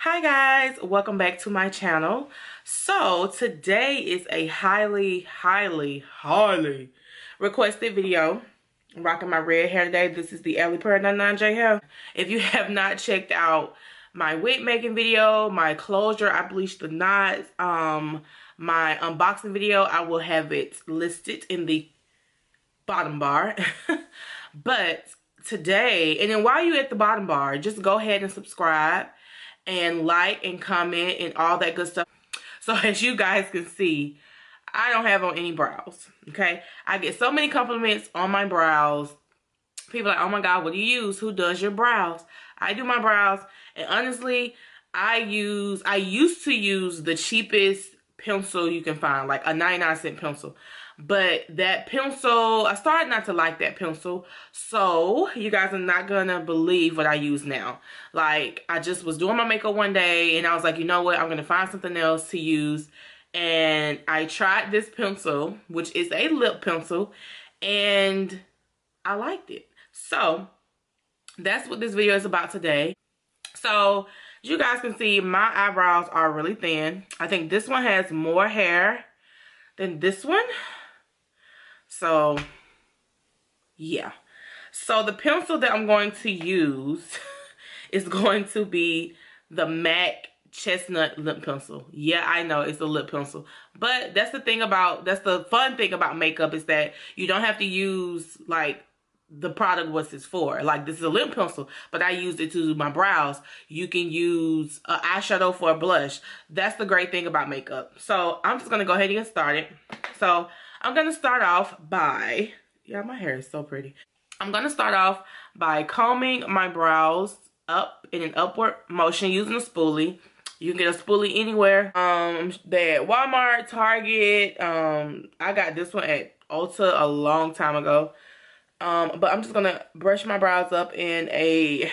Hi guys, welcome back to my channel. So today is a highly requested video. I'm rocking my red hair today. This is the Ebonee hair. If you have not checked out my wig making video, my closure, I bleached the knots, my unboxing video, I will have it listed in the bottom bar. But today, and then while you're at the bottom bar, just go ahead and subscribe and like and comment and all that good stuff. So as you guys can see, I don't have on any brows, okay? I get so many compliments on my brows. People are like, oh my God, what do you use? Who does your brows? I do my brows, and honestly, I used to use the cheapest pencil you can find, like a 99-cent pencil. But that pencil, I started not to like that pencil. So you guys are not gonna believe what I use now. Like, I just was doing my makeup one day and I was like, you know what, I'm gonna find something else to use. And I tried this pencil, which is a lip pencil, and I liked it. So that's what this video is about today. So as you guys can see, my eyebrows are really thin. I think this one has more hair than this one. So yeah. So the pencil that I'm going to use is going to be the MAC Chestnut lip pencil. Yeah, I know it's a lip pencil, but that's the fun thing about makeup, is that you don't have to use like the product what it's for. Like, this is a lip pencil, but I used it to do my brows. You can use an eyeshadow for a blush. That's the great thing about makeup. So I'm just gonna go ahead and get started. So I'm gonna start off by, yeah, my hair is so pretty. I'm gonna start off by combing my brows up in an upward motion using a spoolie. You can get a spoolie anywhere. At Walmart, Target. I got this one at Ulta a long time ago. But I'm just gonna brush my brows up in a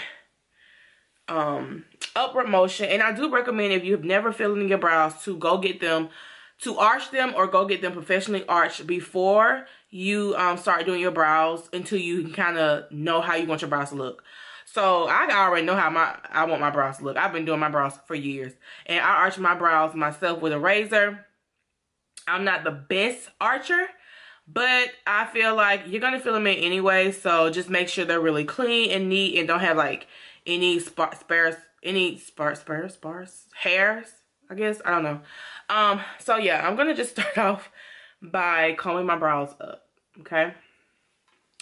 upward motion. And I do recommend, if you've never filled in your brows, to go get them, to arch them, or go get them professionally arched before you start doing your brows, until you can kind of know how you want your brows to look. So I already know how I want my brows to look. I've been doing my brows for years, and I arch my brows myself with a razor. I'm not the best archer, but I feel like you're gonna fill them in anyway, so just make sure they're really clean and neat and don't have like any sparse hairs, I guess. I don't know. So yeah, I'm gonna just start off by combing my brows up, okay?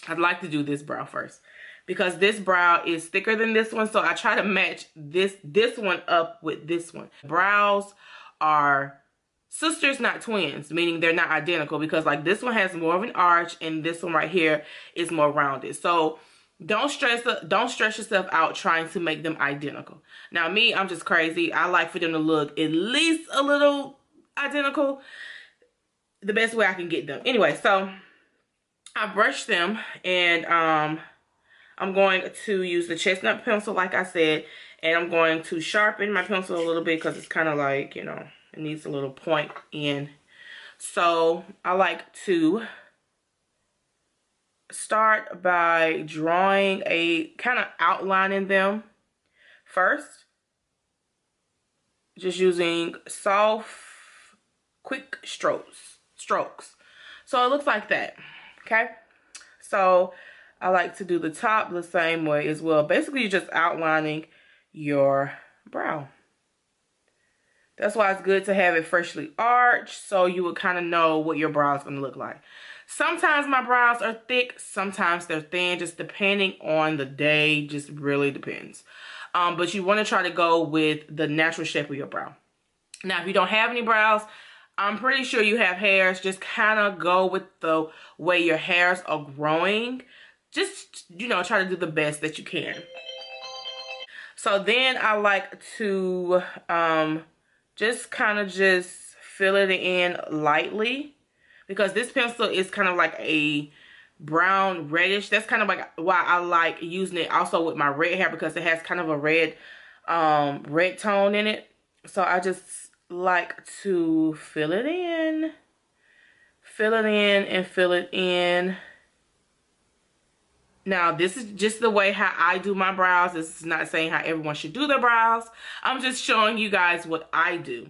I'd like to do this brow first, because this brow is thicker than this one, so I try to match this one up with this one. Brows are sisters, not twins, meaning they're not identical, because like this one has more of an arch and this one right here is more rounded. So don't stress yourself out trying to make them identical. Now me, I'm just crazy. I like for them to look at least a little identical, the best way I can get them. Anyway, so I brushed them, and I'm going to use the chestnut pencil, like I said, and I'm going to sharpen my pencil a little bit, because it's kind of like, you know, it needs a little point in. So I like to start by drawing kind of outlining them first, just using soft, quick strokes. So it looks like that, okay? So I like to do the top the same way as well. Basically, you're just outlining your brow. That's why it's good to have it freshly arched, so you would kind of know what your brow is going to look like. Sometimes my brows are thick, sometimes they're thin, just depending on the day, just really depends. But you want to try to go with the natural shape of your brow. Now, if you don't have any brows, I'm pretty sure you have hairs. Just kind of go with the way your hairs are growing. Just, you know, try to do the best that you can. So then I like to just kind of just fill it in lightly, because this pencil is kind of like a brown reddish. That's kind of like why I like using it also with my red hair, because it has kind of a red tone in it. So I just like to fill it in and fill it in. Now, this is just the way how I do my brows. This is not saying how everyone should do their brows. I'm just showing you guys what I do.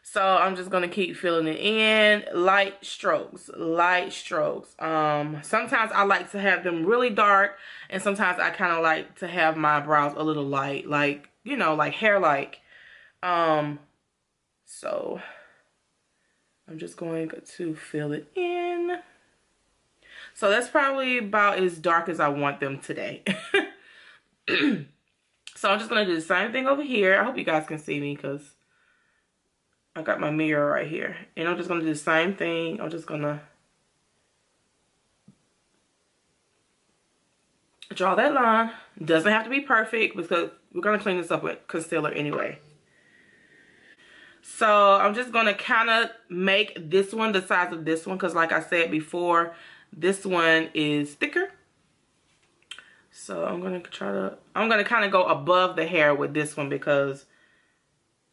So I'm just going to keep filling it in. Light strokes, light strokes. Sometimes I like to have them really dark. And sometimes I kind of like to have my brows a little light. Like, you know, like hair-like. So I'm just going to fill it in. So that's probably about as dark as I want them today. So I'm just going to do the same thing over here. I hope you guys can see me because I got my mirror right here. And I'm just going to do the same thing. I'm just going to draw that line. Doesn't have to be perfect because we're going to clean this up with concealer anyway. So I'm just going to kind of make this one the size of this one because like I said before, this one is thicker. So I'm going to kind of go above the hair with this one because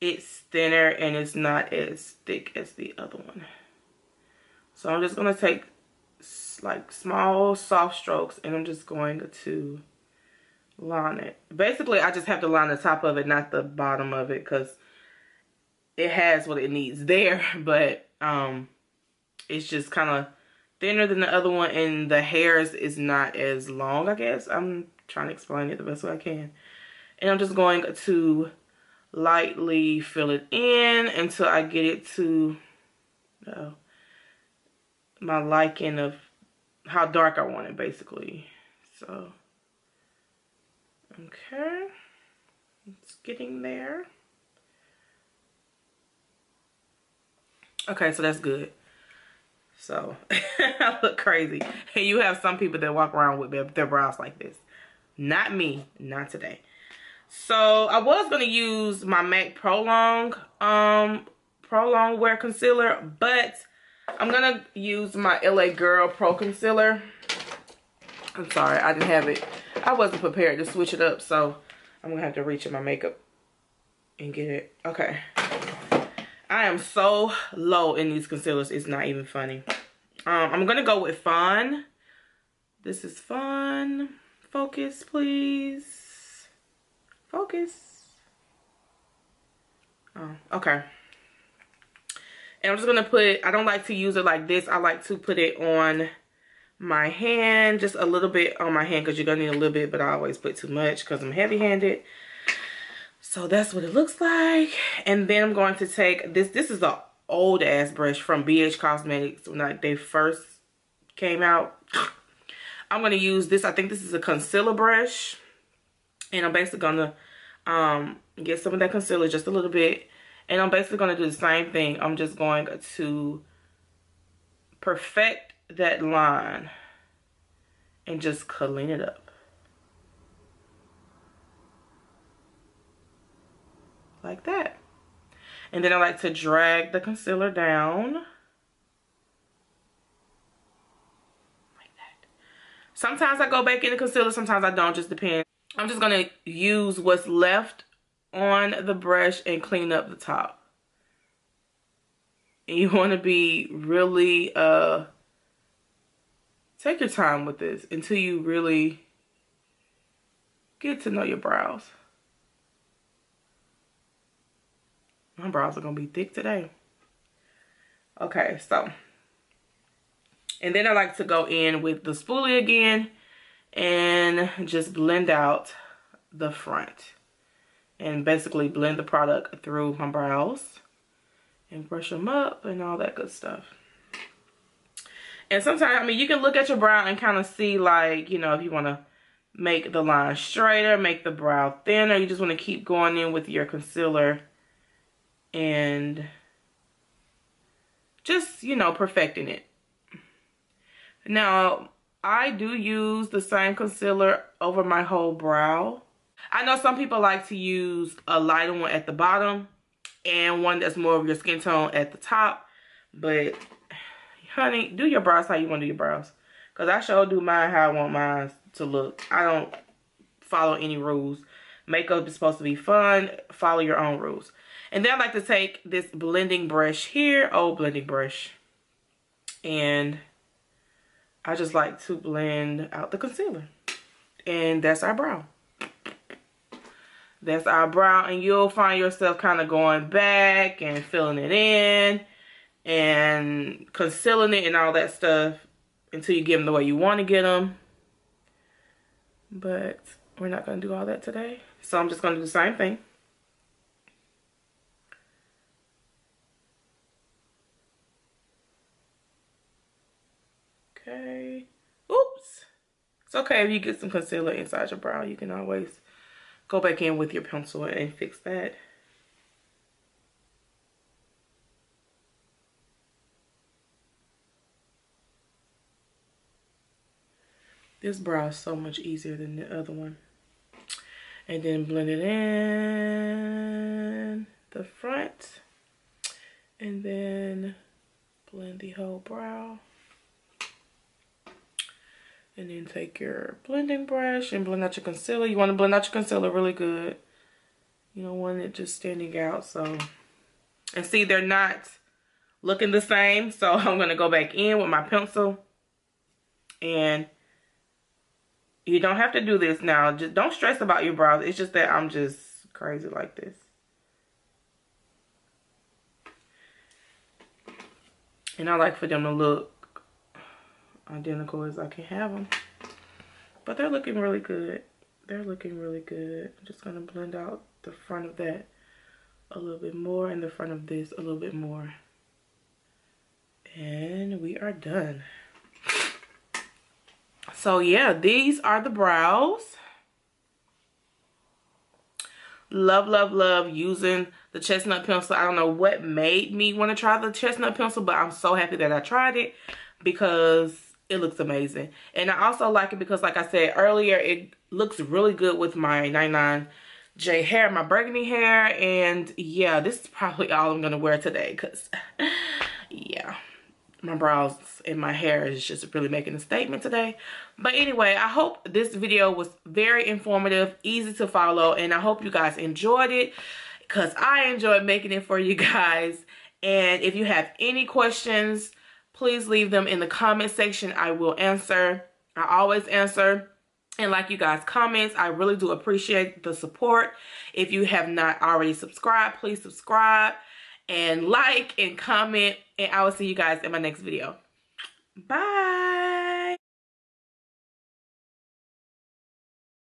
it's thinner and it's not as thick as the other one. So I'm just going to take like small soft strokes and I'm just going to line it. Basically, I just have to line the top of it, not the bottom of it because it has what it needs there, but it's just kind of thinner than the other one and the hairs is not as long, I guess. I'm trying to explain it the best way I can. And I'm just going to lightly fill it in until I get it to my liking of how dark I want it, basically. So, okay. It's getting there. Okay, so that's good. So, I look crazy. And you have some people that walk around with their brows like this. Not me. Not today. So, I was going to use my MAC Pro Long Wear Concealer. But, I'm going to use my LA Girl Pro Concealer. I'm sorry, I didn't have it. I wasn't prepared to switch it up. So, I'm going to have to reach in my makeup and get it. Okay. I am so low in these concealers, it's not even funny. I'm going to go with Fun. This is Fun. Focus, please. Focus. Oh, okay. And I'm just going to put, I don't like to use it like this. I like to put it on my hand, just a little bit on my hand because you're going to need a little bit, but I always put too much because I'm heavy-handed. So that's what it looks like. And then I'm going to take this. This is an old ass brush from BH Cosmetics when they first came out. I'm going to use this. I think this is a concealer brush. And I'm basically going to get some of that concealer just a little bit. And I'm basically going to do the same thing. I'm just going to perfect that line and just clean it up. Like that. And then I like to drag the concealer down. Like that. Sometimes I go back in the concealer, sometimes I don't, just depends. I'm just going to use what's left on the brush and clean up the top. And you want to be really, take your time with this until you really get to know your brows. My brows are going to be thick today. Okay, so. And then I like to go in with the spoolie again and just blend out the front. And basically blend the product through my brows. And brush them up and all that good stuff. And sometimes, I mean, you can look at your brow and kind of see, like, you know, if you want to make the line straighter, make the brow thinner. You just want to keep going in with your concealer. And just, you know, perfecting it. Now, I do use the same concealer over my whole brow. I know some people like to use a lighter one at the bottom and one that's more of your skin tone at the top. But, honey, do your brows how you want to do your brows. Because I sure do mine how I want mine to look. I don't follow any rules. Makeup is supposed to be fun. Follow your own rules. And then I like to take this blending brush here, old blending brush, and I just like to blend out the concealer. And that's our brow. That's our brow. And you'll find yourself kind of going back and filling it in and concealing it and all that stuff until you get them the way you want to get them. But we're not going to do all that today. So I'm just going to do the same thing. Okay. Oops. It's okay if you get some concealer inside your brow. You can always go back in with your pencil and fix that. This brow is so much easier than the other one. And then blend it in the front. And then blend the whole brow. And then take your blending brush and blend out your concealer. You want to blend out your concealer really good. You don't want it just standing out. So, and see, they're not looking the same. So I'm going to go back in with my pencil. And you don't have to do this now. Just don't stress about your brows. It's just that I'm just crazy like this. And I like for them to look identical as I can have them. But they're looking really good. They're looking really good. I'm just going to blend out the front of that a little bit more and the front of this a little bit more. And we are done. So yeah, these are the brows. Love, love, love using the chestnut pencil. I don't know what made me want to try the chestnut pencil, but I'm so happy that I tried it because it looks amazing. And I also like it because, like I said earlier, it looks really good with my 99J hair, my burgundy hair. And yeah, this is probably all I'm going to wear today because, yeah, my brows and my hair is just really making a statement today. But anyway, I hope this video was very informative, easy to follow, and I hope you guys enjoyed it because I enjoyed making it for you guys. And if you have any questions, please leave them in the comment section. I will answer. I always answer and like you guys' comments. I really do appreciate the support. If you have not already subscribed, please subscribe and like and comment. And I will see you guys in my next video. Bye.